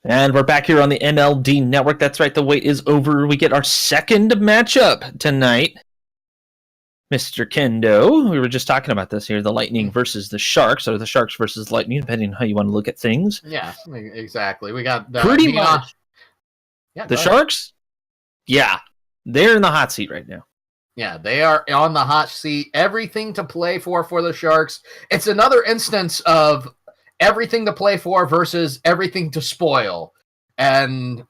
And we're back here on the MLD Network. That's right, the wait is over. We get our second matchup tonight. Mr. Kendo, we were just talking about this here, the Lightning versus the Sharks, or the Sharks versus Lightning, depending on how you want to look at things. Yeah, exactly. We got pretty much. Yeah, the Sharks, yeah, they're in the hot seat right now. Yeah, they are on the hot seat. Everything to play for the Sharks. It's another instance of everything to play for versus everything to spoil. And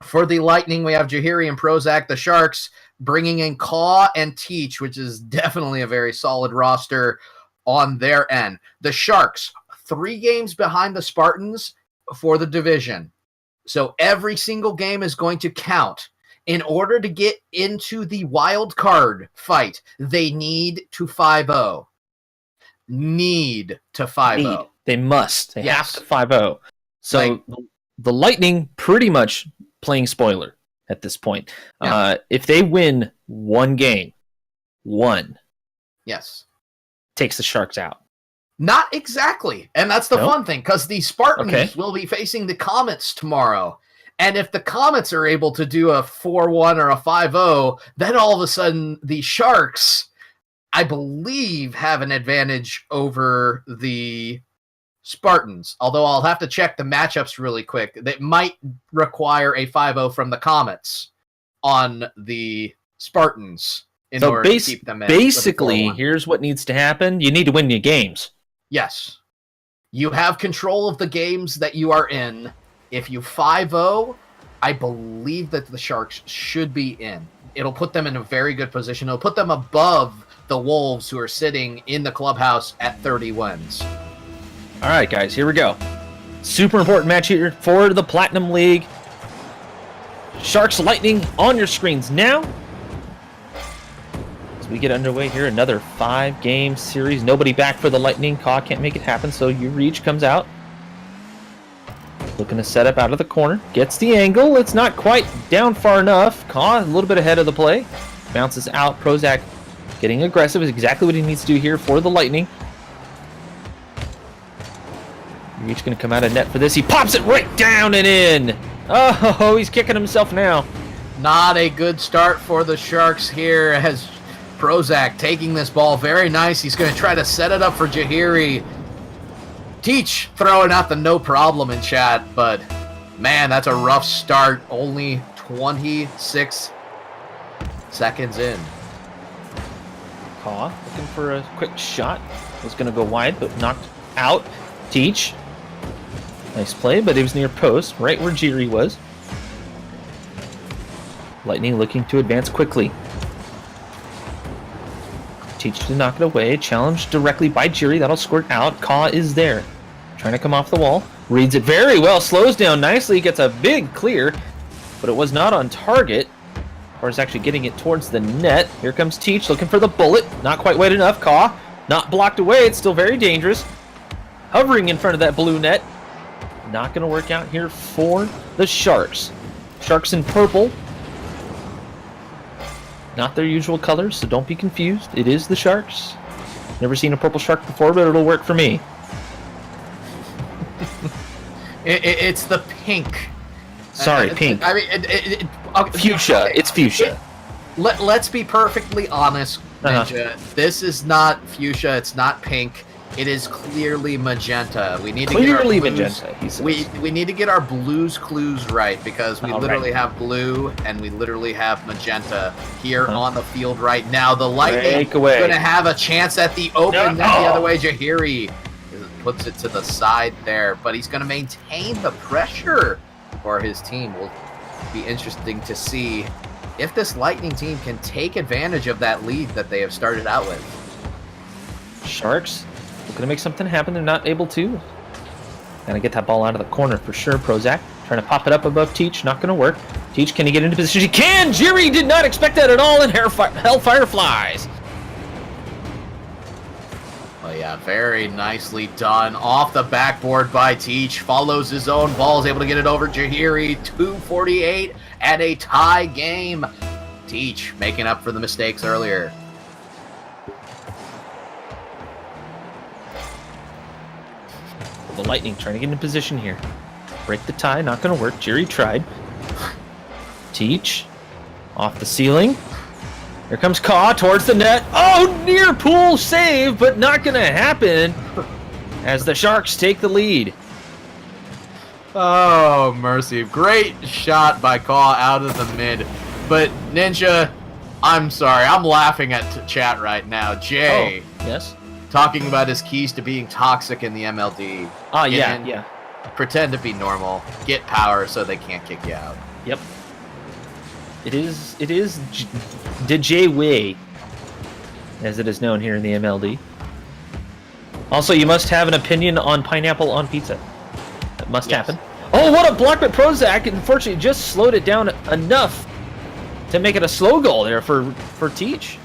for the Lightning, we have Jahiri and Prozac. The Sharks bringing in Kaw and Teach, which is definitely a very solid roster on their end. The Sharks, 3 games behind the Spartans for the division. So every single game is going to count. In order to get into the wild card fight, they need to 5-0. Need to 5-0. They must. They have to 5-0. So the Lightning pretty much playing spoiler at this point. Yeah. If they win one game, takes the Sharks out. Not exactly. And that's the fun thing, because the Spartans will be facing the Comets tomorrow. And if the Comets are able to do a 4-1 or a 5-0, then all of a sudden the Sharks, I believe, have an advantage over the Spartans. Although I'll have to check the matchups really quick. That might require a 5-0 from the Comets on the Spartans in order to keep them in. Basically, here's what needs to happen. You need to win your games. Yes. You have control of the games that you are in. If you 5-0, I believe that the Sharks should be in. It'll put them in a very good position. It'll put them above the Wolves, who are sitting in the clubhouse at 30 wins. All right, guys, here we go. Super important match here for the Platinum League. Sharks Lightning on your screens now. As we get underway here, another 5-game series. Nobody back for the Lightning. Kaw can't make it happen, so Reach comes out. Looking to set up out of the corner. Gets the angle. It's not quite down far enough. Kaw a little bit ahead of the play. Bounces out. Prozac getting aggressive is exactly what he needs to do here for the Lightning. Reach going to come out of net for this. He pops it right down and in. Oh, he's kicking himself now. Not a good start for the Sharks here, as Prozac taking this ball very nice. He's going to try to set it up for Jahiri. Teach throwing out the no problem in chat, but man, that's a rough start. Only 26 seconds in. Kaw looking for a quick shot. Was going to go wide, but knocked out. Teach. Nice play, but it was near post, right where Jiri was. Lightning looking to advance quickly. Teach to knock it away. Challenged directly by Jiri. That'll squirt out. Kaw is there. Trying to come off the wall. Reads it very well. Slows down nicely. Gets a big clear. But it was not on target. Or is actually getting it towards the net. Here comes Teach looking for the bullet. Not quite wide enough. Kaw not blocked away. It's still very dangerous. Hovering in front of that blue net. Not going to work out here for the Sharks. Sharks in purple. Not their usual colors, so don't be confused. It is the Sharks. Never seen a purple shark before, but it'll work for me. It's the pink. Sorry, pink. I mean, fuchsia. It's fuchsia. Let's be perfectly honest, Ninja. This is not fuchsia. It's not pink. It is clearly magenta. We need to get our blues, magenta. He says. We need to get our blues clues right, because we literally have blue and we literally have magenta here on the field right now. The Lightning going to have a chance at the open. The other way, Jahiri puts it to the side there, but he's going to maintain the pressure for his team. Will be interesting to see if this Lightning team can take advantage of that lead that they have started out with. Sharks looking to make something happen. They're not able to. Gotta get that ball out of the corner for sure. Prozac trying to pop it up above Teach. Not going to work. Teach, can he get into position? He can! Jiri did not expect that at all, and Hellfire flies. Oh yeah, very nicely done. Off the backboard by Teach. Follows his own ball. Is able to get it over Jahiri. 2:48 and a tie game. Teach making up for the mistakes earlier. The Lightning trying to get in position here. Break the tie, not going to work. Jiri tried. Teach. Off the ceiling. Here comes Ka towards the net. Oh, near pool save, but not going to happen as the Sharks take the lead. Oh, mercy. Great shot by Ka out of the mid. But, Ninja, I'm sorry. I'm laughing at chat right now. Jay. Oh, yes? Talking about his keys to being toxic in the MLD. Oh, yeah. Pretend to be normal. Get power so they can't kick you out. Yep. It is the J-Way, as it is known here in the MLD. Also, you must have an opinion on pineapple on pizza. That must happen. Oh, what a block by Prozac! Unfortunately, just slowed it down enough to make it a slow goal there for Teach.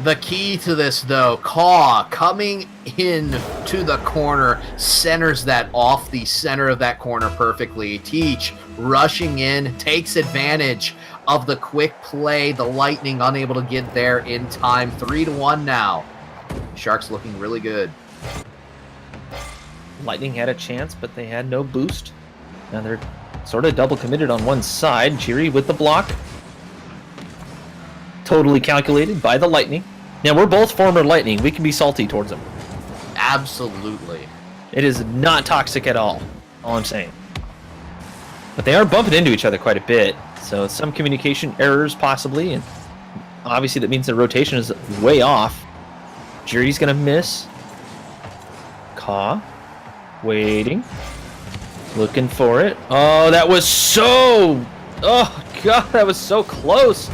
The key to this, though, Ka coming in to the corner, centers that off the center of that corner perfectly. Teach rushing in, takes advantage of the quick play. The Lightning unable to get there in time. 3-1 now. Sharks looking really good. Lightning had a chance, but they had no boost. Now they're sort of double committed on one side. Jiri with the block. Totally calculated by the Lightning. Now, we're both former Lightning. We can be salty towards them. Absolutely. It is not toxic at all I'm saying. But they are bumping into each other quite a bit, so some communication errors possibly, and obviously that means the rotation is way off. Jiri's going to miss. Ka. Waiting. Looking for it. Oh, that was so... Oh, God, that was so close.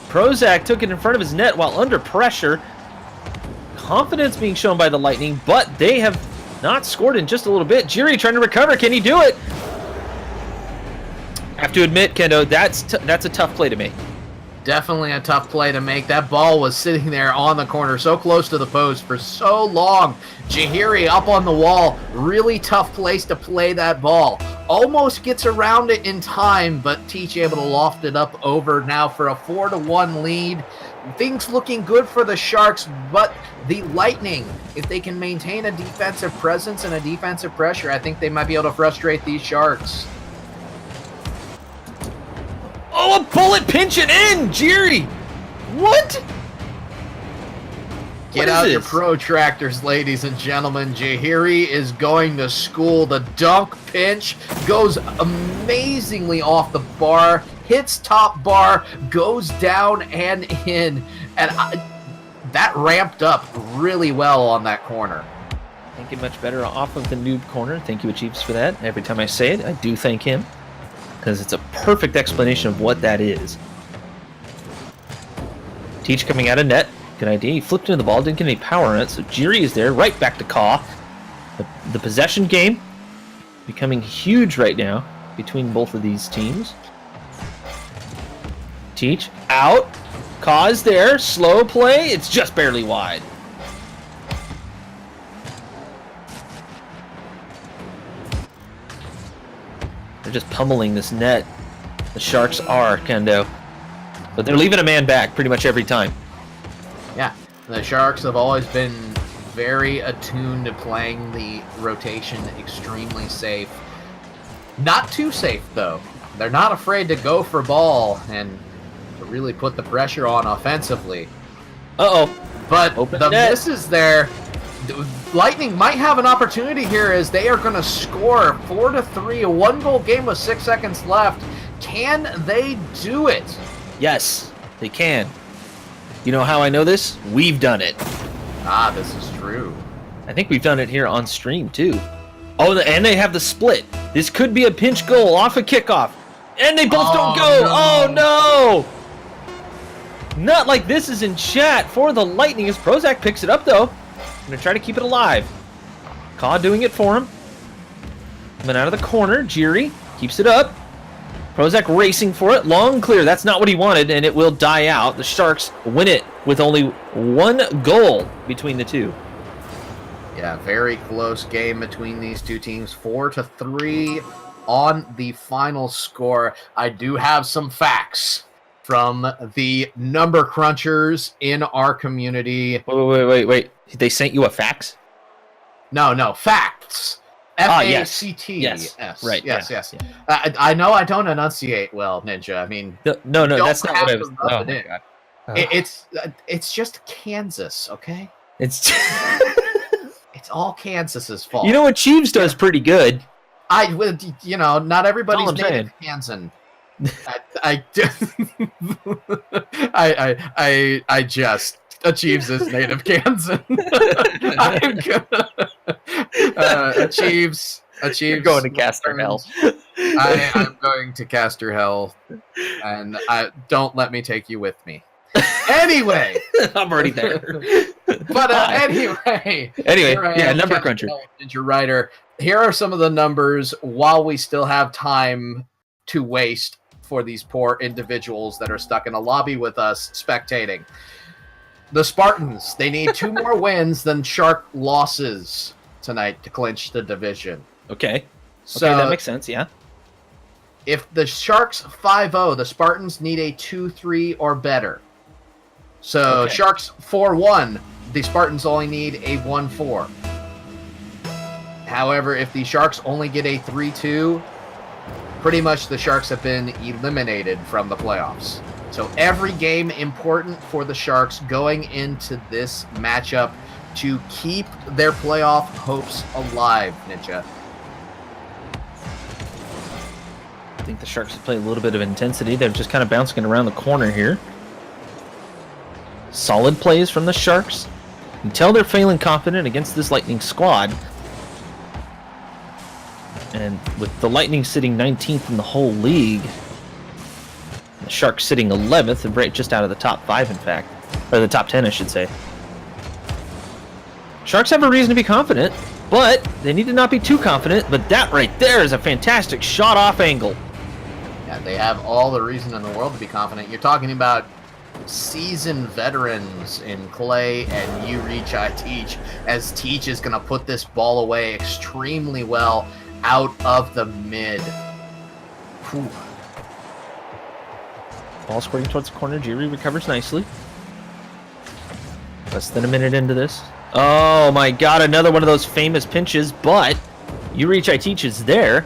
Prozac took it in front of his net while under pressure. Confidence being shown by the Lightning, but they have not scored in just a little bit. Jiri trying to recover. Can he do it? I have to admit, Kendo, that's a tough play to make. Definitely a tough play to make. That ball was sitting there on the corner, so close to the post for so long. Jahiri up on the wall. Really tough place to play that ball. Almost gets around it in time, but Teach able to loft it up over now for a 4-1 lead. Things looking good for the Sharks, but the Lightning, if they can maintain a defensive presence and a defensive pressure, I think they might be able to frustrate these Sharks. Oh, a bullet pinch it in! Jiri! What? Get out your protractors, ladies and gentlemen. Jahiri is going to school. The dunk pinch goes amazingly off the bar, hits top bar, goes down and in. And that ramped up really well on that corner. Can't get much better off of the noob corner. Thank you, Achieves, for that. Every time I say it, I do thank him, because it's a perfect explanation of what that is. Teach coming out of net. Good idea. He flipped into the ball, didn't get any power on it, so Jiri is there, right back to Ka. The possession game becoming huge right now between both of these teams. Teach out. Ka is there. Slow play. It's just barely wide. They're just pummeling this net. The Sharks are, Kendo. But they're leaving a man back pretty much every time. Yeah, the Sharks have always been very attuned to playing the rotation extremely safe. Not too safe, though. They're not afraid to go for ball and to really put the pressure on offensively. Uh-oh. But the misses there. Lightning might have an opportunity here as they are going to score 4-3, a 1-goal game with 6 seconds left. Can they do it? Yes, they can. You know how I know this? We've done it. Ah, this is true. I think we've done it here on stream, too. Oh, and they have the split. This could be a pinch goal off a kickoff. And they both don't go. No. Oh, no. Not like this is in chat for the Lightning as Prozac picks it up, though. Going to try to keep it alive. Ka doing it for him. Coming out of the corner. Jiri keeps it up. Prozac racing for it. Long clear. That's not what he wanted, and it will die out. The Sharks win it with only 1 goal between the two. Yeah, very close game between these two teams. 4-3 on the final score. I do have some facts from the number crunchers in our community. Wait. They sent you a fax? No, facts. F-A-C-T. Yes. Right. Yes. Yeah. I know I don't enunciate well, Ninja. I mean, No, you don't that's not what I have was. to rub Oh it my in. god. It's just Kansas, okay? It's. It's all Kansas's fault. You know what Chiefs does pretty good. Not everybody's That's all I'm native Kansan. I just achieves his native Kansan. Achieves. You're going to Caster Hell. I'm going to Caster Hell, and don't let me take you with me. Anyway, I'm already there. But anyway, yeah, number cruncher. Ninja Writer. Here are some of the numbers while we still have time to waste for these poor individuals that are stuck in a lobby with us spectating. The Spartans, they need 2 more wins than Shark losses tonight to clinch the division. Okay. So that makes sense, yeah. If the Sharks 5-0, the Spartans need a 2-3 or better. So Sharks 4-1, the Spartans only need a 1-4. However, if the Sharks only get a 3-2, pretty much the Sharks have been eliminated from the playoffs. So every game important for the Sharks going into this matchup to keep their playoff hopes alive, Ninja. I think the Sharks have played a little bit of intensity. They're just kind of bouncing around the corner here. Solid plays from the Sharks. You can tell they're feeling confident against this Lightning squad. And with the Lightning sitting 19th in the whole league, the Sharks sitting 11th and right just out of the top 5, in fact. Or the top 10, I should say. Sharks have a reason to be confident, but they need to not be too confident. But that right there is a fantastic shot-off angle. Yeah, they have all the reason in the world to be confident. You're talking about seasoned veterans in Clay and You Reach, I Teach, as Teach is going to put this ball away extremely well out of the mid. Whew. Ball squirting towards the corner. Jiri recovers nicely. Less than a minute into this. Oh my god, another one of those famous pinches, but You Reach, I Teach is there.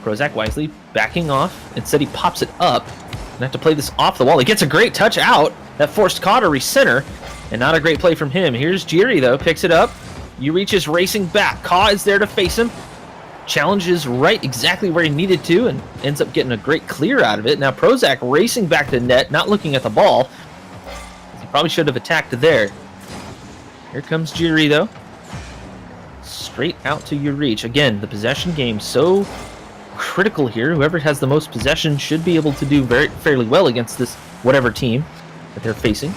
Prozac wisely backing off. Instead, he pops it up. And have to play this off the wall. He gets a great touch out. That forced Ka to recenter. And not a great play from him. Here's Jiri, though. Picks it up. You Reach is racing back. Ka is there to face him. Challenges right exactly where he needed to. And ends up getting a great clear out of it. Now Prozac racing back to net. Not looking at the ball. He probably should have attacked there. Here comes Jiri, though. Straight out to You Reach. Again, the possession game so critical here. Whoever has the most possession should be able to do fairly well against this whatever team that they're facing.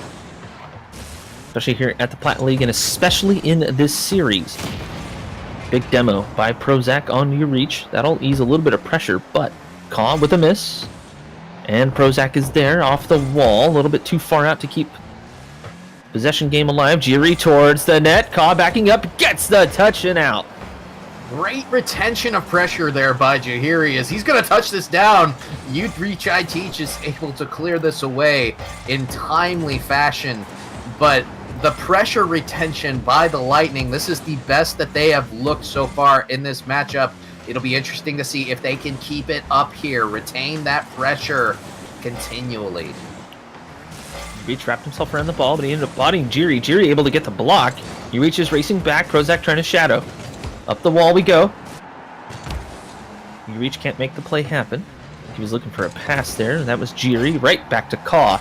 Especially here at the Platinum League and especially in this series. Big demo by Prozac on You Reach. That'll ease a little bit of pressure, but Ka with a miss. And Prozac is there off the wall. A little bit too far out to keep possession game alive. Jiri towards the net. Ka backing up. Gets the touch and out. Great retention of pressure there by Jahiri as he's going to touch this down. You Reach, I Teach is able to clear this away in timely fashion. But the pressure retention by the Lightning, this is the best that they have looked so far in this matchup. It'll be interesting to see if they can keep it up here, retain that pressure continually. Reach wrapped himself around the ball, but he ended up bodying Jiri. Jiri able to get the block. You Reach is racing back. Prozac trying to shadow. Up the wall we go. You Reach can't make the play happen. He was looking for a pass there. That was Jiri. Right back to Ka.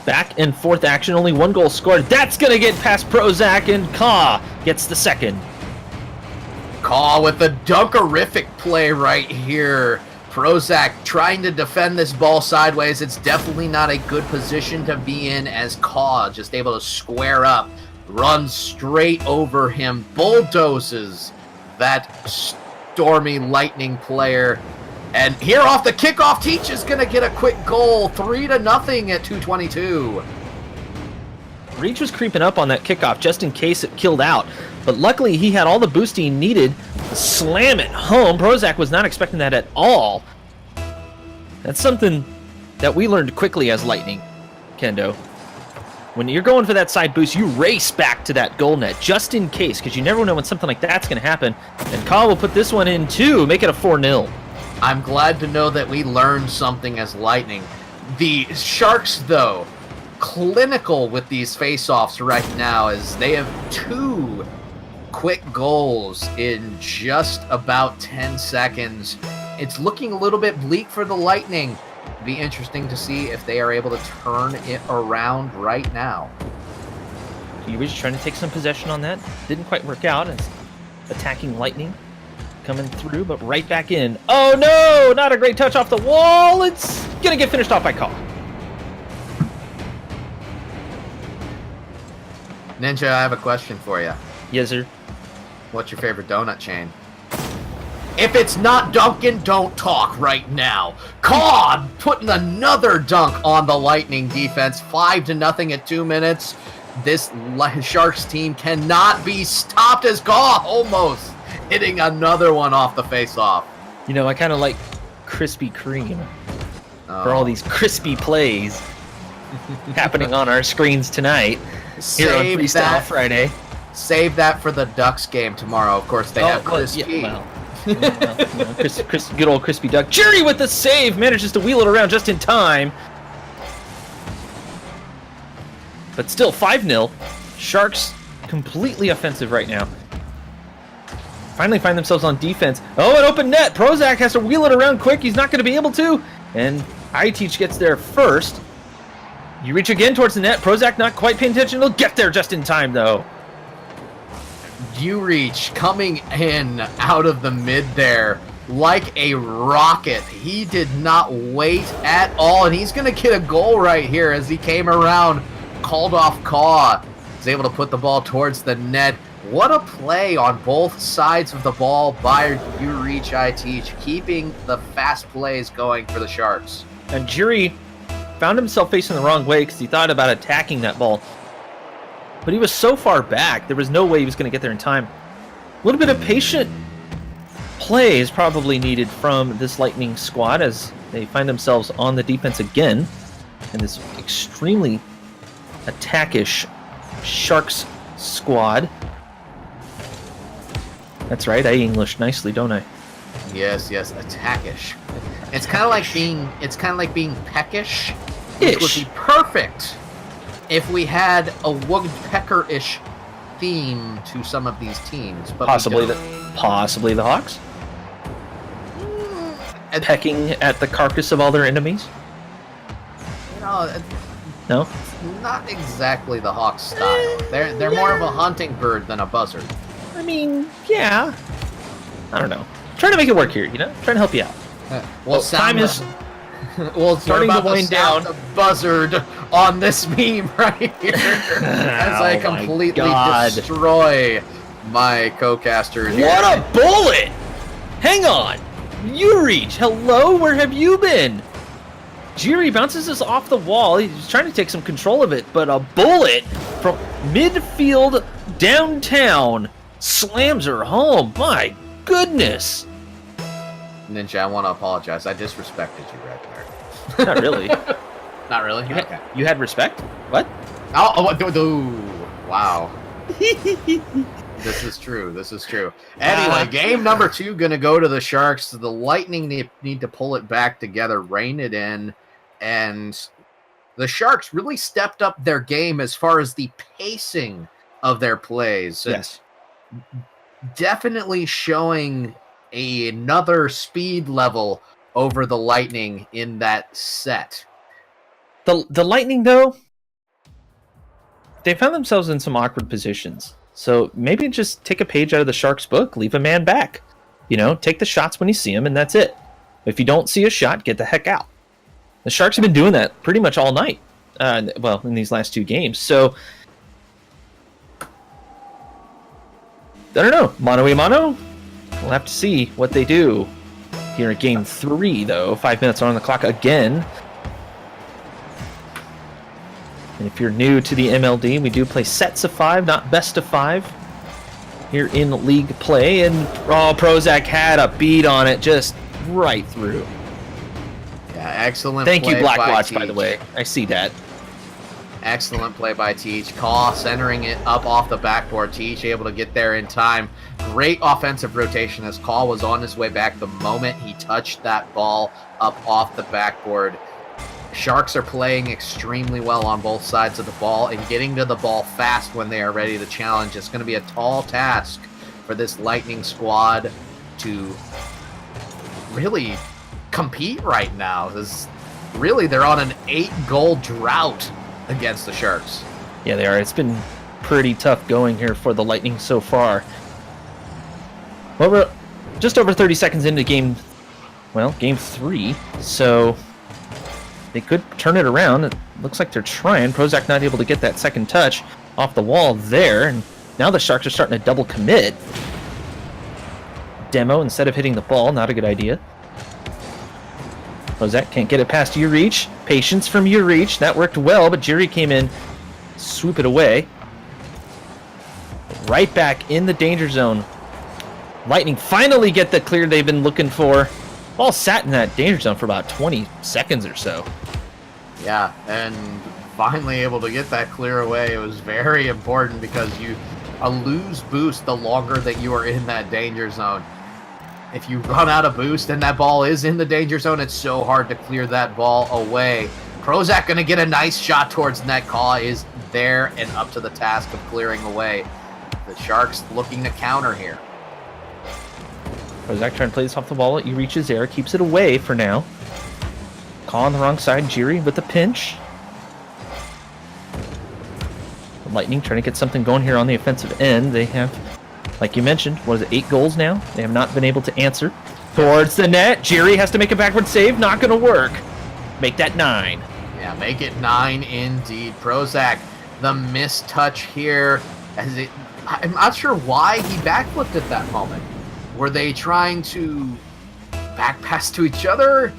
Back and forth action. Only 1 goal scored. That's going to get past Prozac, and Ka gets the second. Ka with the dunkerific play right here. Prozac trying to defend this ball sideways. It's definitely not a good position to be in as Ka just able to square up. Runs straight over him. Bulldozes that stormy Lightning player. And here off the kickoff, Teach is going to get a quick goal. 3-0 at 2:22. Reach was creeping up on that kickoff just in case it killed out. But luckily, he had all the boost he needed to slam it home. Prozac was not expecting that at all. That's something that we learned quickly as Lightning, Kendo. when you're going for that side boost, you race back to that goal net just in case, because you never know when something like that's going to happen. And Kaw will put this one in too, make it a 4-0. I'm glad to know that we learned something as Lightning. The Sharks, though, clinical with these face-offs right now, as they have 2 quick goals in just about 10 seconds. It's looking a little bit bleak for the Lightning. Be interesting to see if they are able to turn it around right now. He was trying to take some possession on that. Didn't quite work out as attacking Lightning coming through, but right back in. Oh no! Not a great touch off the wall. It's gonna get finished off by Kaw. Ninja, I have a question for you. Yes, sir. What's your favorite donut chain? If it's not Dunkin', don't talk right now. Kaw putting another dunk on the Lightning defense. 5-0 at 2 minutes. This Sharks team cannot be stopped as Kaw almost hitting another one off the face-off. You know, I kind of like Krispy Kreme for all these crispy plays happening on our screens tonight here on Freestyle Friday. Save that for the Ducks game tomorrow. Of course, they have crispy. Good old crispy duck. Jerry with the save manages to wheel it around just in time. But still 5-0. Sharks completely offensive right now. Finally find themselves on defense. Oh, an open net. Prozac has to wheel it around quick. He's not going to be able to. And iTeach gets there first. You reach again towards the net. Prozac not quite paying attention. He'll get there just in time, though. You reach coming in out of the mid there like a rocket. He did not wait at all, and he's going to get a goal right here as he came around, called off Kaw. He's able to put the ball towards the net. What a play on both sides of the ball by You Reach iTeach, keeping the fast plays going for the Sharks. And Jiri found himself facing the wrong way because he thought about attacking that ball. But he was so far back, there was no way he was going to get there in time. A little bit of patient play is probably needed from this Lightning squad as they find themselves on the defense again. And this extremely attackish Sharks squad. That's right, I English nicely, don't I? Yes, attackish. It's kind of like being peckish, which would be perfect if we had a woodpecker-ish theme to some of these teams, but possibly the Hawks, pecking at the carcass of all their enemies. You know, no, it's not exactly the Hawks style. They're more of a hunting bird than a buzzard. I mean, yeah. I don't know. Trying to make it work here, you know. Trying to help you out. Well, time is. Well, starting to wind down. The buzzard on this meme right here as I completely destroy my co-caster here. What a bullet! Hang on. You Reach. Hello, where have you been? Jiri bounces this off the wall. He's trying to take some control of it, but a bullet from midfield downtown slams her home. My goodness. Ninja, I want to apologize. I disrespected you right there. Not really. Not really? Okay. You had respect? What? Wow. This is true. Anyway, game number 2 going to go to the Sharks. The Lightning need to pull it back together, rein it in, and the Sharks really stepped up their game as far as the pacing of their plays. Yes. Definitely showing another speed level over the Lightning in that set. The Lightning, though, they found themselves in some awkward positions. So maybe just take a page out of the Sharks book, leave a man back. You know, take the shots when you see them, and that's it. If you don't see a shot, get the heck out. The Sharks have been doing that pretty much all night. Well, in these last 2 games. So, I don't know. Mano a mano? We'll have to see what they do here at game 3, though. 5 minutes on the clock again. And if you're new to the MLD, we do play sets of 5, not best of 5 here in league play. And Prozac had a beat on it just right through. Yeah, excellent. Thank you, play Blackwatch, by the Teach. way. I see that. Excellent play by Teach. Caw centering it up off the backboard. Teach able to get there in time. Great offensive rotation as Caw was on his way back the moment he touched that ball up off the backboard. Sharks are playing extremely well on both sides of the ball and getting to the ball fast when they are ready to challenge. It's going to be a tall task for this Lightning squad to really compete right now. Really, they're on an 8-goal drought against the Sharks. Yeah, they are. It's been pretty tough going here for the Lightning so far. Well, we're just over 30 seconds into game 3, so they could turn it around. It looks like they're trying. Prozac not able to get that second touch off the wall there, and now the Sharks are starting to double commit. Demo instead of hitting the ball, not a good idea. Prozac can't get it past Urich. Patience from Urich. That worked well, but Jiri came in, swoop it away. Right back in the danger zone. Lightning finally get the clear they've been looking for. Ball sat in that danger zone for about 20 seconds or so. Yeah, and finally able to get that clear away. It was very important because you lose boost the longer that you are in that danger zone. If you run out of boost and that ball is in the danger zone, it's so hard to clear that ball away. Prozac going to get a nice shot towards net. Caw is there and up to the task of clearing away. The Sharks looking to counter here. Prozac trying to play this off the wall. He reaches there, keeps it away for now. Caw on the wrong side. Jiri with the pinch. The Lightning trying to get something going here on the offensive end. They have, like you mentioned, 8 goals now? They have not been able to answer. Towards the net. Jiri has to make a backward save. Not going to work. Make that 9. Yeah, make it 9 indeed. Prozac, the missed touch here. I'm not sure why he backflipped at that moment. Were they trying to back pass to each other?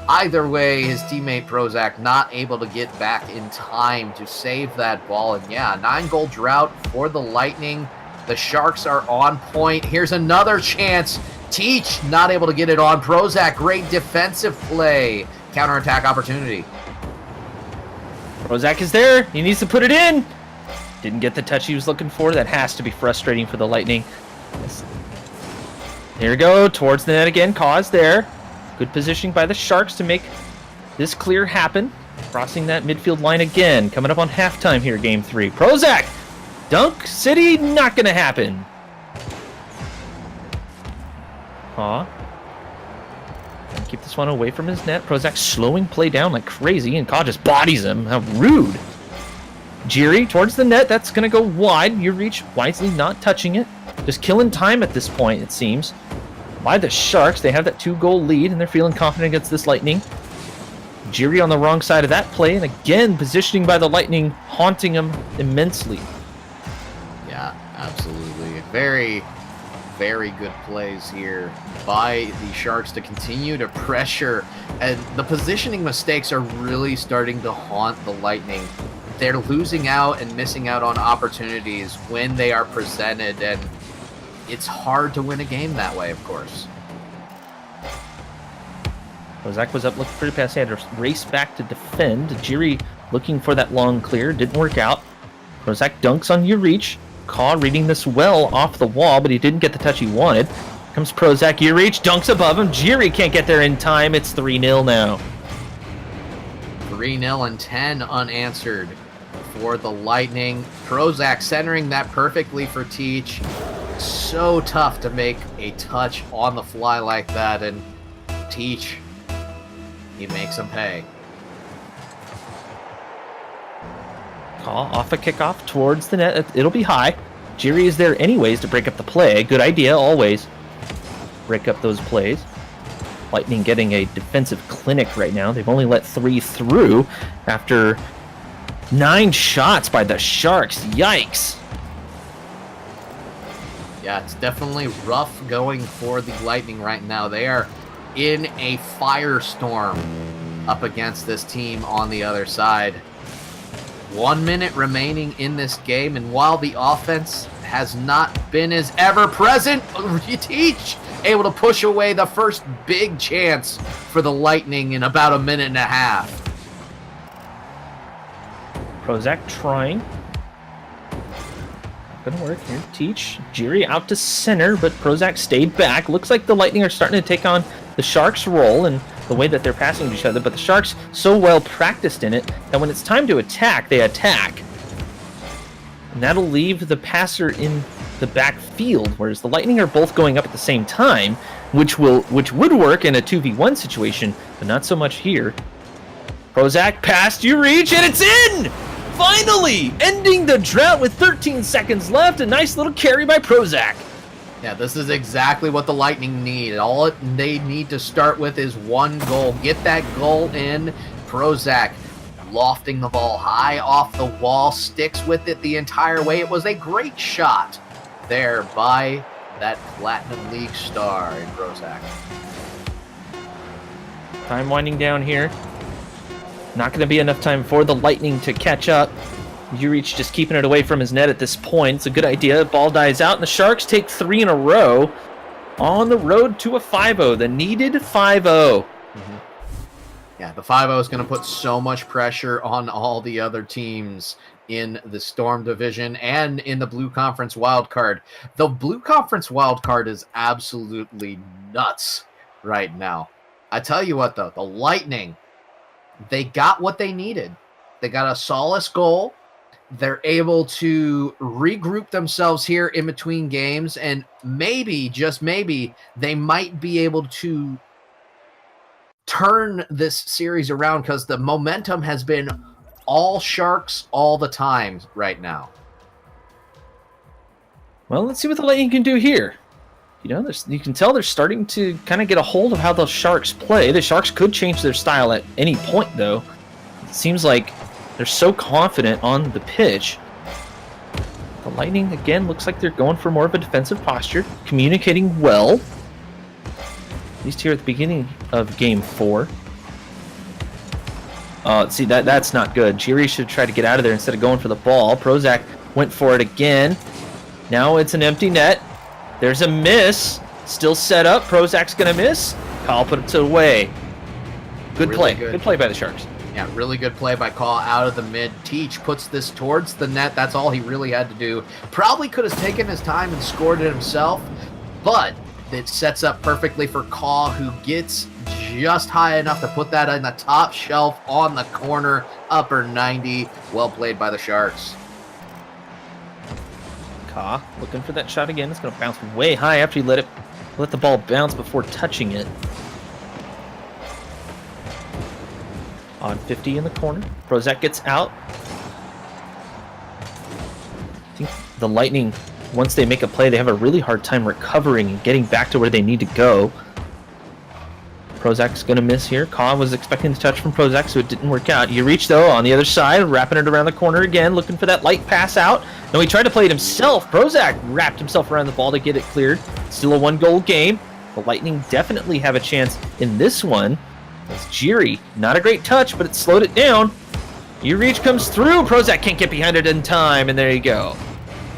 Either way, his teammate Prozac not able to get back in time to save that ball. And yeah, 9-goal drought for the Lightning. The Sharks are on point. Here's another chance. Teach not able to get it on. Prozac, great defensive play. Counterattack opportunity. Prozac is there. He needs to put it in. Didn't get the touch he was looking for. That has to be frustrating for the Lightning. Here we go. Towards the net again. Caw is there. Good positioning by the Sharks to make this clear happen. Crossing that midfield line again. Coming up on halftime here, game 3. Prozac! Dunk City, not going to happen. Caw. Keep this one away from his net. Prozac slowing play down like crazy, and Caw just bodies him. How rude. Jiri towards the net. That's going to go wide. Urich wisely not touching it. Just killing time at this point, it seems. By the Sharks, they have that 2-goal lead, and they're feeling confident against this Lightning. Jiri on the wrong side of that play, and again, positioning by the Lightning, haunting him immensely. Yeah, absolutely. Very, very good plays here by the Sharks to continue to pressure. And the positioning mistakes are really starting to haunt the Lightning. They're losing out and missing out on opportunities when they are presented, and it's hard to win a game that way, of course. Prozac was up looking for the pass. He had to race back to defend. Jiri looking for that long clear. Didn't work out. Prozac dunks on Urich. Caw reading this well off the wall, but he didn't get the touch he wanted. Comes Prozac. Urich dunks above him. Jiri can't get there in time. It's 3-0 now. 3-0 and 10 unanswered for the Lightning. Prozac centering that perfectly for Teach. So tough to make a touch on the fly like that, and Teach, he makes him pay. Caw off a kickoff towards the net. It'll be high. Jiri is there anyways to break up the play. Good idea, always. Break up those plays. Lightning getting a defensive clinic right now. They've only let 3 through after 9 shots by the Sharks. Yikes. Yeah, it's definitely rough going for the Lightning right now. They are in a firestorm up against this team on the other side. 1 minute remaining in this game, and while the offense has not been as ever present, Teach able to push away the first big chance for the Lightning in about a minute and a half. Prozac trying. Not gonna work here. Teach. Jiri out to center, but Prozac stayed back. Looks like the Lightning are starting to take on the Sharks' role and the way that they're passing to each other, but the Sharks so well practiced in it that when it's time to attack, they attack. And that'll leave the passer in the backfield, whereas the Lightning are both going up at the same time, which would work in a 2v1 situation, but not so much here. Prozac past you reach, and it's in! Finally! Ending the drought with 13 seconds left. A nice little carry by Prozac. Yeah, this is exactly what the Lightning need. All they need to start with is one goal. Get that goal in. Prozac lofting the ball high off the wall, sticks with it the entire way. It was a great shot there by that Platinum League star in Prozac. Time winding down here. Not going to be enough time for the Lightning to catch up. Urich just keeping it away from his net at this point. It's a good idea. Ball dies out, and the Sharks take 3 in a row on the road to a 5-0. The needed 5-0. Yeah, the 5-0 is going to put so much pressure on all the other teams in the Storm Division and in the Blue Conference wildcard. The Blue Conference wildcard is absolutely nuts right now. I tell you what, though, the Lightning, they got what they needed. They got a solace goal. They're able to regroup themselves here in between games, and maybe, just maybe, they might be able to turn this series around because the momentum has been all Sharks all the time right now. Well, let's see what the Lightning can do here. You know, you can tell they're starting to kind of get a hold of how the Sharks play. The Sharks could change their style at any point, though. It seems like they're so confident on the pitch. The Lightning, again, looks like they're going for more of a defensive posture, communicating well. At least here at the beginning of Game 4. See, that's not good. Jiri should try to get out of there instead of going for the ball. Prozac went for it again. Now it's an empty net. There's a miss. Still set up. Prozac's going to miss. Kyle put it away. Good Really play. good. Good play by the Sharks. Yeah, really good play by Call out of the mid. Teach puts this towards the net. That's all he really had to do. Probably could have taken his time and scored it himself, but it sets up perfectly for Caw, who gets just high enough to put that in the top shelf on the corner, upper 90. Well played by the Sharks. Ka looking for that shot again. It's going to bounce way high after he let the ball bounce before touching it. On 50 in the corner. Prozac gets out. I think the Lightning, once they make a play, they have a really hard time recovering and getting back to where they need to go. Prozac's going to miss here. Ka was expecting the touch from Prozac, so it didn't work out. You reach, though, on the other side, wrapping it around the corner again, looking for that light pass out. No, he tried to play it himself. Prozac wrapped himself around the ball to get it cleared. Still a one-goal game. The Lightning definitely have a chance in this one. As Jiri, not a great touch, but it slowed it down. You reach comes through. Prozac can't get behind it in time, and there you go.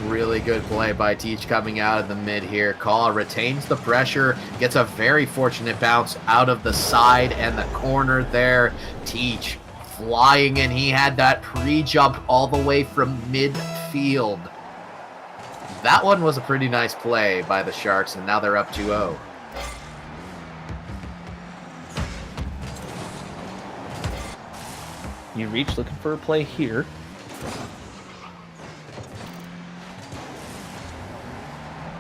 Really good play by Teach coming out of the mid here. Caw retains the pressure, gets a very fortunate bounce out of the side and the corner there. Teach flying, and he had that pre-jump all the way from midfield. That one was a pretty nice play by the Sharks, and now they're up 2-0. You reach looking for a play here.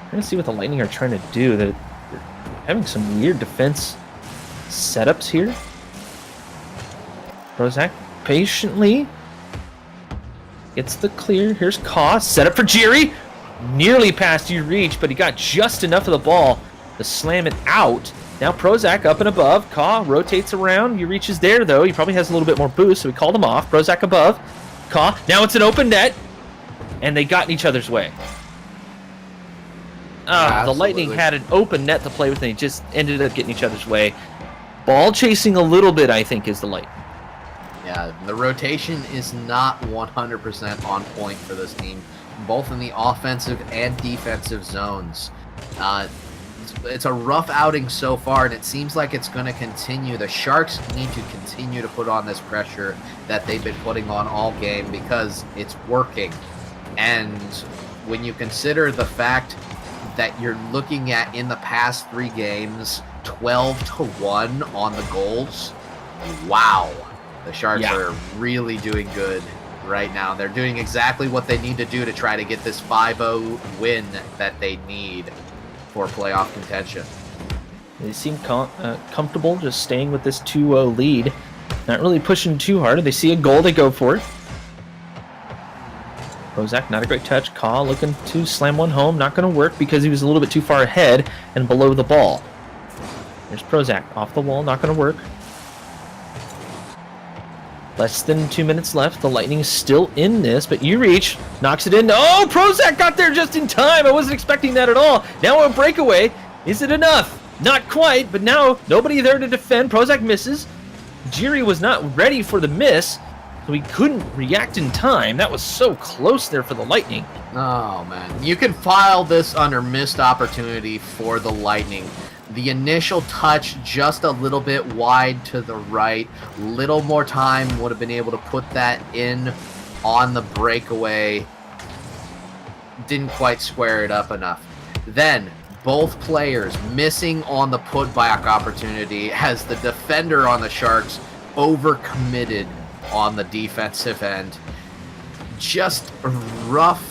I'm going to see what the Lightning are trying to do. They're having some weird defense setups here. Prozac patiently gets the clear. Here's Ka. Set up for Jiri. Nearly past you reach, but he got just enough of the ball to slam it out. Now Prozac up and above. Ka rotates around. You reach is there, though. He probably has a little bit more boost, so we called him off. Prozac above. Ka. Now it's an open net. And they got in each other's way. The Lightning had an open net to play with, and they just ended up getting each other's way. Ball chasing a little bit, I think, is the Lightning. Yeah, the rotation is not 100% on point for this team, both in the offensive and defensive zones. it's a rough outing so far, and it seems like it's going to continue. The Sharks need to continue to put on this pressure that they've been putting on all game because it's working. And when you consider the fact that you're looking at in the past 3 games, 12-1 on the goals, wow, the Sharks are really doing good right now. They're doing exactly what they need to do to try to get this 5-0 win that they need for playoff contention. They seem comfortable just staying with this 2-0 lead. Not really pushing too hard. If they see a goal, they go for it. Prozac, not a great touch. Kaw looking to slam one home. Not going to work because he was a little bit too far ahead and below the ball. There's Prozac off the wall. Not going to work. Less than 2 minutes left. The Lightning is still in this, but Urich knocks it in. Oh, Prozac got there just in time. I wasn't expecting that at all. Now a breakaway. Is it enough? Not quite, but now nobody there to defend. Prozac misses. Jiri was not ready for the miss, so he couldn't react in time. That was so close there for the Lightning. Oh, man. You can file this under missed opportunity for the Lightning. The initial touch just a little bit wide to the right. Little more time would have been able to put that in on the breakaway. Didn't quite square it up enough. Then both players missing on the putback opportunity as the defender on the Sharks overcommitted on the defensive end. Just a rough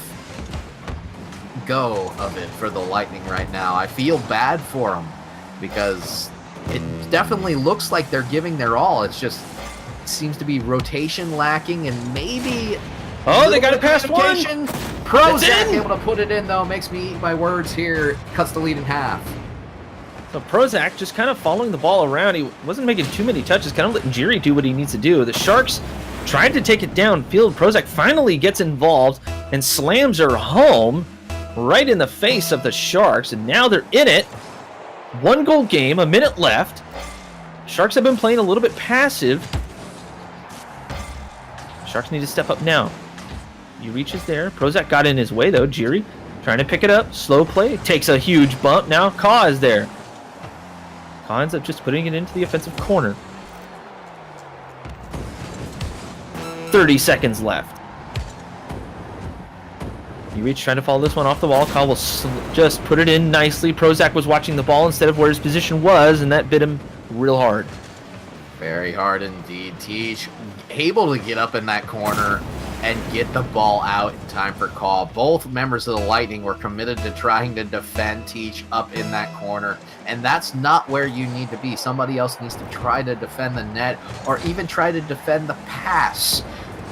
go of it for the Lightning right now. I feel bad for them because it definitely looks like they're giving their all. It's just seems to be rotation lacking and maybe... Oh, they got it past one! Prozac able to put it in, though, makes me eat my words here. Cuts the lead in half. So Prozac just kind of following the ball around. He wasn't making too many touches, kind of letting Jiri do what he needs to do. The Sharks tried to take it downfield. Prozac finally gets involved and slams her home right in the face of the Sharks, and now they're in it. 1-goal game, a minute left. Sharks have been playing a little bit passive. Sharks need to step up now. He reaches there. Prozac got in his way, though. Jiri trying to pick it up. Slow play. Takes a huge bump. Now Kaw is there. Kaw ends up just putting it into the offensive corner. 30 seconds left. Urich trying to follow this one off the wall. Kaw will just put it in nicely. Prozac was watching the ball instead of where his position was, and that bit him real hard. Very hard indeed. Teach able to get up in that corner and get the ball out in time for Kaw. Both members of the Lightning were committed to trying to defend Teach up in that corner, and that's not where you need to be. Somebody else needs to try to defend the net or even try to defend the pass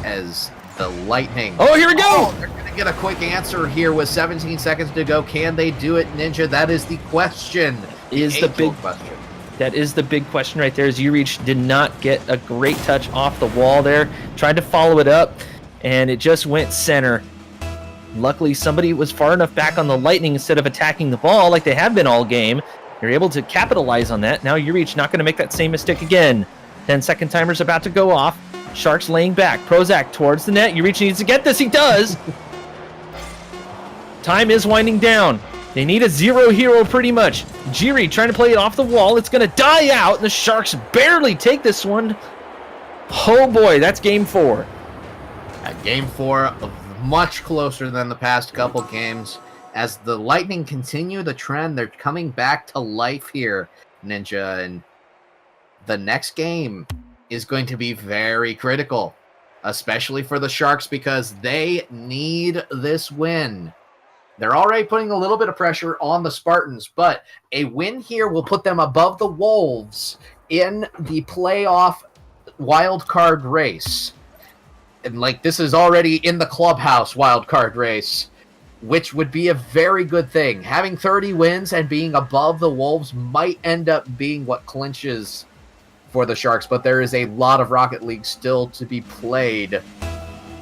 as the Lightning... Oh, here we go! Oh, they're going to get a quick answer here with 17 seconds to go. Can they do it, Ninja? That is the question. Is the big question. That is the big question right there. As Urich did not get a great touch off the wall there. Tried to follow it up, and it just went center. Luckily, somebody was far enough back on the Lightning instead of attacking the ball like they have been all game. They're able to capitalize on that. Now Urich not going to make that same mistake again. 10-second timer's about to go off. Sharks laying back. Prozac towards the net. Urich needs to get this. He does. Time is winding down. They need a zero hero pretty much. Jiri trying to play it off the wall. It's going to die out, and the Sharks barely take this one. Oh boy, that's game 4. Game 4, much closer than the past couple games. As the Lightning continue the trend, they're coming back to life here, Ninja. And the next game is going to be very critical, especially for the Sharks, because they need this win. They're already putting a little bit of pressure on the Spartans, but a win here will put them above the Wolves in the playoff wild card race. And this is already in the clubhouse wild card race, which would be a very good thing. Having 30 wins and being above the Wolves might end up being what clinches for the Sharks, but there is a lot of Rocket League still to be played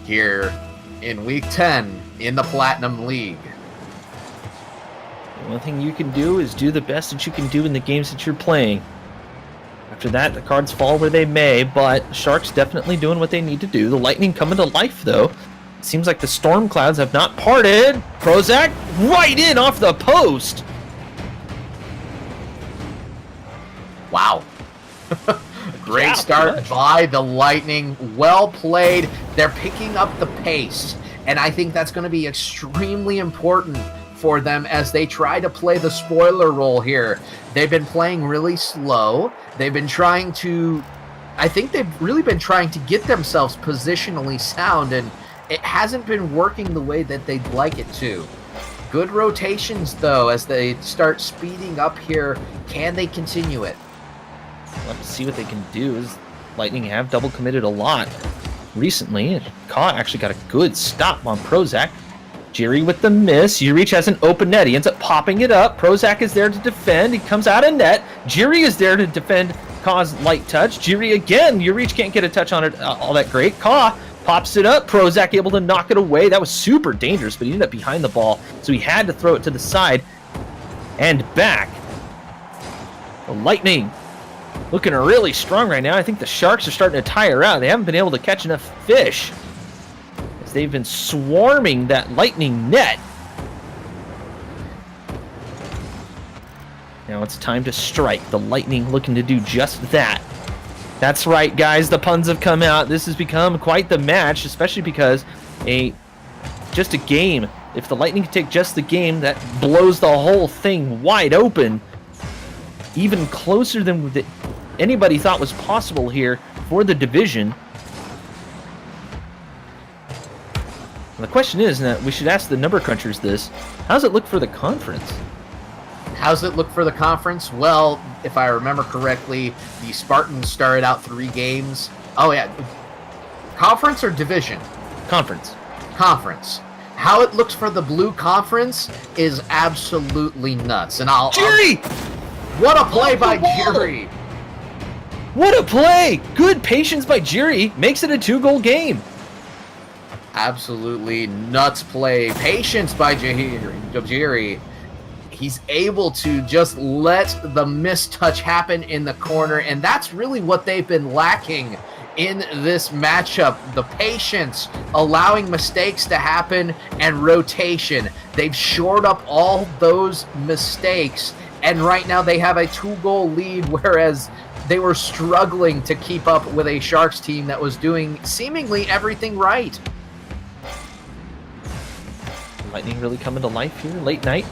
here in Week 10 in the Platinum League. The only thing you can do is do the best that you can do in the games that you're playing. After that, the cards fall where they may, but the Sharks definitely doing what they need to do. The Lightning coming to life, though. It seems like the storm clouds have not parted. Prozac right in off the post. Wow. Great Yeah, start pretty much. by the Lightning. Well played. They're picking up the pace, and I think that's going to be extremely important for them as they try to play the spoiler role here. They've been playing really slow. They've been trying to, I think they've really been trying to get themselves positionally sound, and it hasn't been working the way that they'd like it to. Good rotations, though, as they start speeding up here. Can they continue it? We'll have to see what they can do. As Lightning have double committed a lot recently. Kaw actually got a good stop on Prozac. Jiri with the miss. Urich has an open net. He ends up popping it up. Prozac is there to defend. He comes out of net. Jiri is there to defend Kaw's light touch. Jiri again. Urich can't get a touch on it all that great. Kaw pops it up. Prozac able to knock it away. That was super dangerous, but he ended up behind the ball, so he had to throw it to the side and back. The Lightning looking really strong right now. I think the Sharks are starting to tire out. They haven't been able to catch enough fish, as they've been swarming that Lightning net. Now it's time to strike. The Lightning looking to do just that. That's right, guys. The puns have come out. This has become quite the match, especially because just a game. If the Lightning can take just the game, that blows the whole thing wide open. Even closer than anybody thought was possible here for the division. And the question is, and we should ask the number crunchers this, how does it look for the conference? How's it look for the conference? Well, if I remember correctly, the Spartans started out 3 games. Oh, yeah. Conference or division? Conference. Conference. How it looks for the blue conference is absolutely nuts. And Jiri! What a play by wall! Jiri! What a play! Good patience by Jiri. Makes it a 2-goal game. Absolutely nuts play. Patience by Jiri. He's able to just let the mistouch happen in the corner, and that's really what they've been lacking in this matchup. The patience, allowing mistakes to happen, and rotation. They've shored up all those mistakes, and right now they have a 2-goal lead, whereas they were struggling to keep up with a Sharks team that was doing seemingly everything right. Lightning really coming to life here, late night.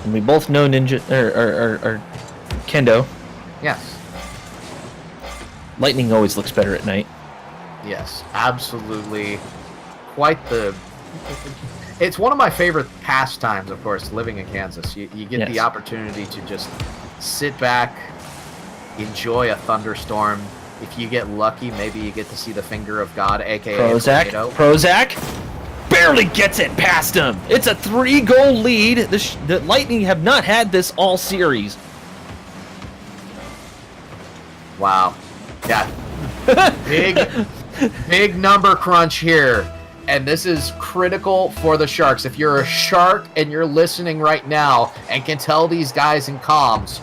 And we both know Ninja or Kendo. Yes. Lightning always looks better at night. Yes, absolutely. Quite the... It's one of my favorite pastimes, of course, living in Kansas. You get the opportunity to just sit back, enjoy a thunderstorm. If you get lucky, maybe you get to see the finger of God, a.k.a. Prozac barely gets it past him. It's a 3-goal lead. The Lightning have not had this all series. Wow. Yeah. Big number crunch here. And this is critical for the Sharks. If you're a Shark and you're listening right now and can tell these guys in comms,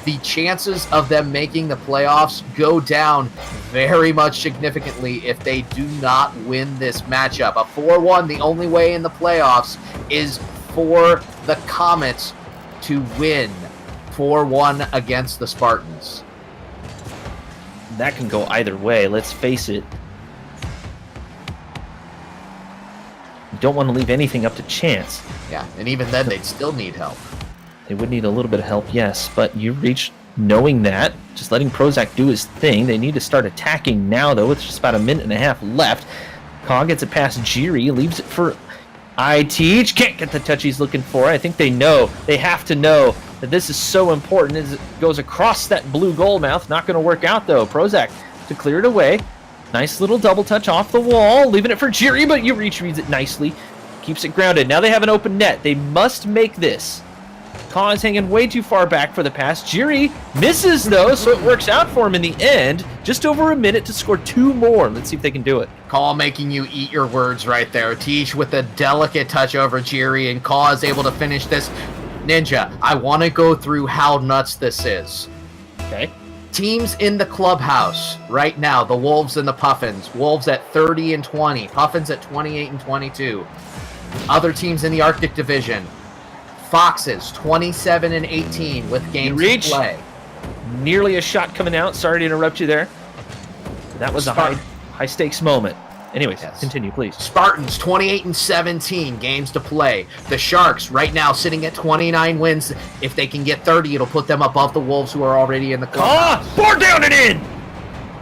the chances of them making the playoffs go down very much significantly if they do not win this matchup. A 4-1, the only way in the playoffs is for the Comets to win 4-1 against the Spartans. That can go either way, let's face it. You don't want to leave anything up to chance. Yeah, and even then they'd still need help. They would need a little bit of help, yes, but you reach knowing that, just letting Prozac do his thing. They need to start attacking now, though, with just about 1.5 minutes left. Kaw gets it past Jiri, leaves it for iTeach. Can't get the touch he's looking for. I think they know, they have to know that this is so important as it goes across that blue goal mouth. Not going to work out, though. Prozac to clear it away. Nice little double touch off the wall, leaving it for Jiri, but Urich reads it nicely. Keeps it grounded. Now they have an open net. They must make this. Kaw is hanging way too far back for the pass. Jiri misses, though, so it works out for him in the end. Just over 1 minute to score 2 more. Let's see if they can do it. Kaw making you eat your words right there. Teach with a delicate touch over Jiri, and Kaw is able to finish this. Ninja, I want to go through how nuts this is. Okay. Teams in the clubhouse right now, the Wolves and the Puffins. Wolves at 30 and 20. Puffins at 28 and 22. Other teams in the Arctic Division. Foxes 27 and 18 with games to play. Nearly a shot coming out. Sorry to interrupt you there. That was a high stakes moment. Anyways, continue, please. Spartans 28 and 17 games to play. The Sharks right now sitting at 29 wins. If they can get 30, it'll put them above the Wolves, who are already in the clubhouse. Bore down and in.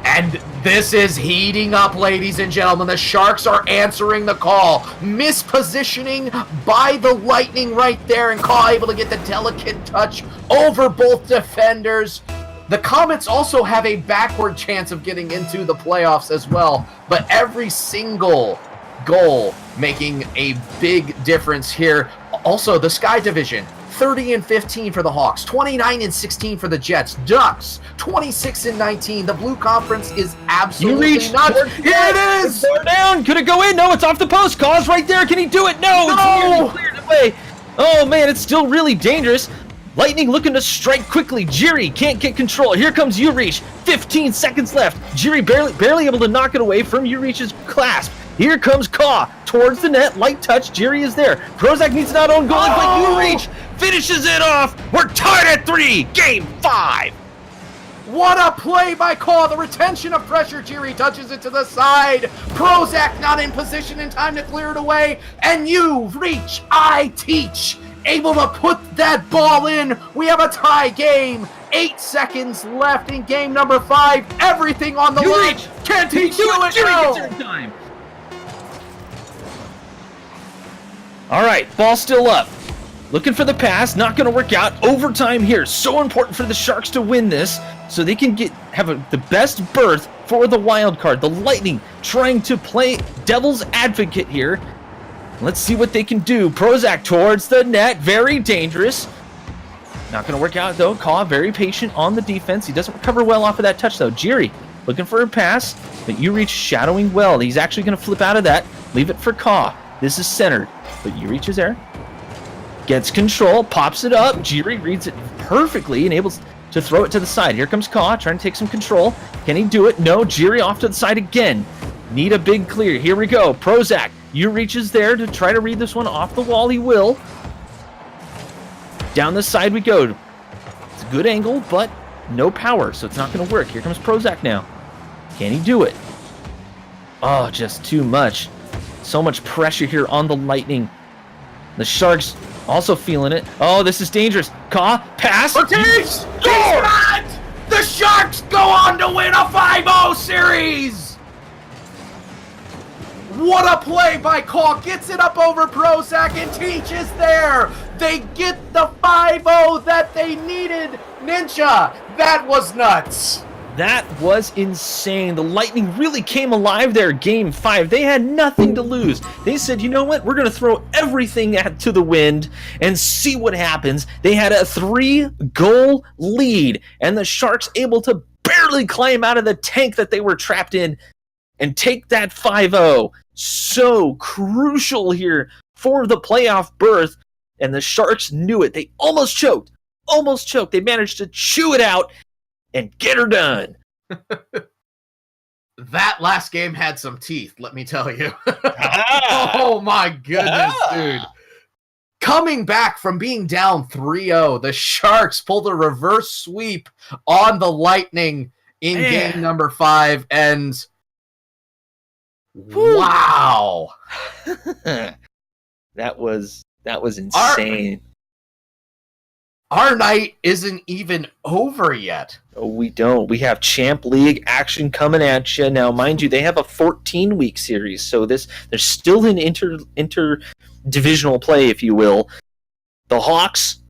And this is heating up, ladies and gentlemen. The Sharks are answering the call. Mispositioning by the Lightning right there, and Caw able to get the delicate touch over both defenders. The Comets also have a backward chance of getting into the playoffs as well, but every single goal making a big difference here. Also, the Sky Division, 30 and 15 for the Hawks, 29 and 16 for the Jets. Ducks, 26 and 19. The Blue Conference is absolutely nuts. Here it is! It's down. Could it go in? No, it's off the post. Caw's right there. Can he do it? No! It's cleared away. Oh, man, it's still really dangerous. Lightning looking to strike quickly. Jiri can't get control. Here comes Urich. 15 seconds left. Jiri barely able to knock it away from Urich's clasp. Here comes Caw towards the net. Light touch. Jiri is there. Prozac needs an out own goal, but Urich finishes it off. We're tied at 3. Game 5. What a play by Caw. The retention of pressure. Jiri touches it to the side. Prozac not in position in time to clear it away. And you reach, I teach. Able to put that ball in. We have a tie game. 8 seconds left in game number 5. Everything on the line. Can't he do it? Time. All right, ball still up. Looking for the pass. Not going to work out. Overtime here. So important for the Sharks to win this, so they can have the best berth for the wild card. The Lightning trying to play devil's advocate here. Let's see what they can do. Prozac towards the net. Very dangerous. Not going to work out, though. Caw very patient on the defense. He doesn't recover well off of that touch, though. Jiri looking for a pass, but Urich shadowing well. He's actually going to flip out of that. Leave it for Caw. This is centered, but Urich is there. Gets control. Pops it up. Jiri reads it perfectly and able to throw it to the side. Here comes Caw trying to take some control. Can he do it? No. Jiri off to the side again. Need a big clear. Here we go. Prozac. Urich is there to try to read this one off the wall. He will. Down the side we go. It's a good angle, but no power, so it's not going to work. Here comes Prozac now. Can he do it? Oh, just too much. So much pressure here on the Lightning. The Sharks also feeling it. Oh, this is dangerous. Caw, pass. Ortiz! The Sharks go on to win a 5-0 series! What a play by Caw. Gets it up over Prozac, and Teach is there. They get the 5-0 that they needed. Ninja, that was nuts. That was insane. The Lightning really came alive there, Game 5. They had nothing to lose. They said, you know what? We're going to throw everything to the wind and see what happens. They had a 3-goal lead, and the Sharks able to barely climb out of the tank that they were trapped in and take that 5-0. So crucial here for the playoff berth, and the Sharks knew it. They almost choked. They managed to chew it out and get her done. That last game had some teeth, let me tell you. Oh my goodness, dude. Coming back from being down 3-0, the Sharks pulled a reverse sweep on the Lightning in game number 5, and wow. That was insane. Our night isn't even over yet. Oh, we don't. We have Champ League action coming at you. Now, mind you, they have a 14-week series, so there's still an inter-divisional play, if you will. The Hawks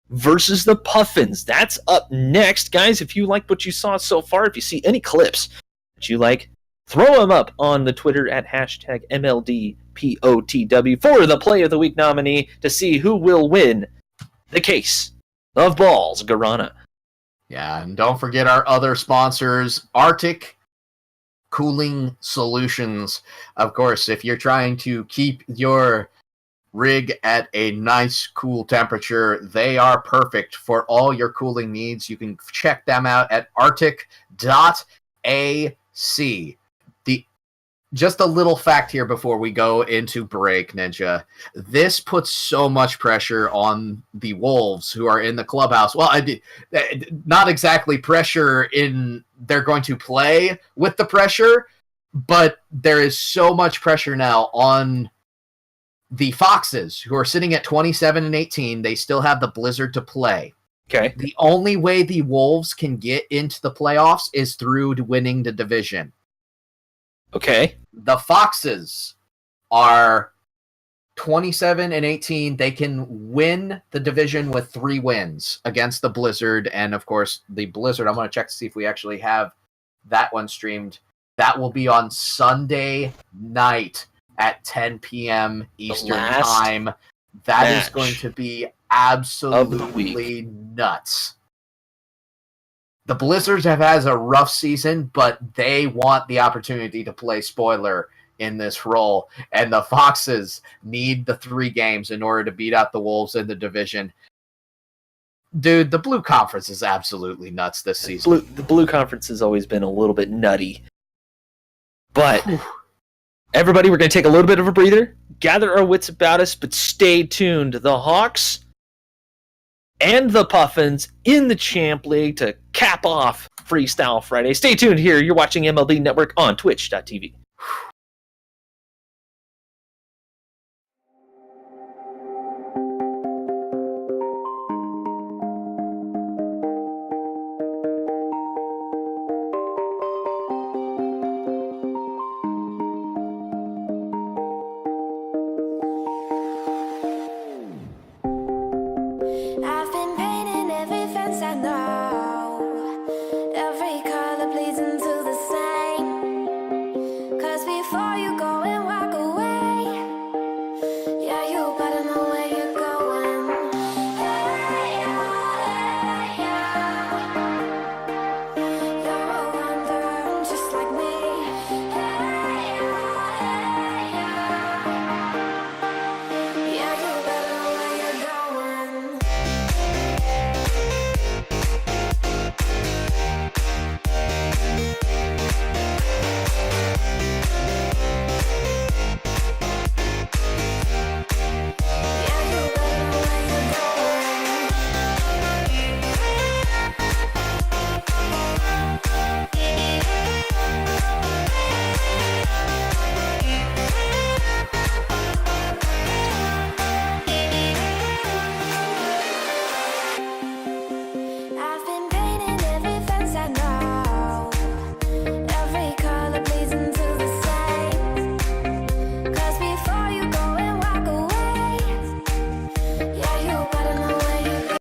versus the Puffins. That's up next. Guys, if you liked what you saw so far, if you see any clips that you like, throw them up on the Twitter at hashtag MLDPOTW for the Play of the Week nominee to see who will win the case of balls, Guarana. Yeah, and don't forget our other sponsors, Arctic Cooling Solutions. Of course, if you're trying to keep your rig at a nice, cool temperature, they are perfect for all your cooling needs. You can check them out at arctic.ac. The Just a little fact here before we go into break, Ninja. This puts so much pressure on the Wolves who are in the clubhouse. Well, not exactly pressure in they're going to play with the pressure, but there is so much pressure now on the Foxes who are sitting at 27 and 18. They still have the Blizzard to play. Okay. The only way the Wolves can get into the playoffs is through winning the division. Okay. The Foxes are 27 and 18. They can win the division with 3 wins against the Blizzard. And of course, the Blizzard, I'm going to check to see if we actually have that one streamed. That will be on Sunday night at 10 p.m. Eastern time. That is going to be absolutely nuts. The Blizzards have had a rough season, but they want the opportunity to play spoiler in this role. And the Foxes need the 3 games in order to beat out the Wolves in the division. Dude, the Blue Conference is absolutely nuts this season. The Blue Conference has always been a little bit nutty. But everybody, we're going to take a little bit of a breather, gather our wits about us, but stay tuned. The Hawks and the Puffins in the Champ League to cap off Freestyle Friday. Stay tuned here. You're watching MLE Network on Twitch.tv. I've been painting every fence I know.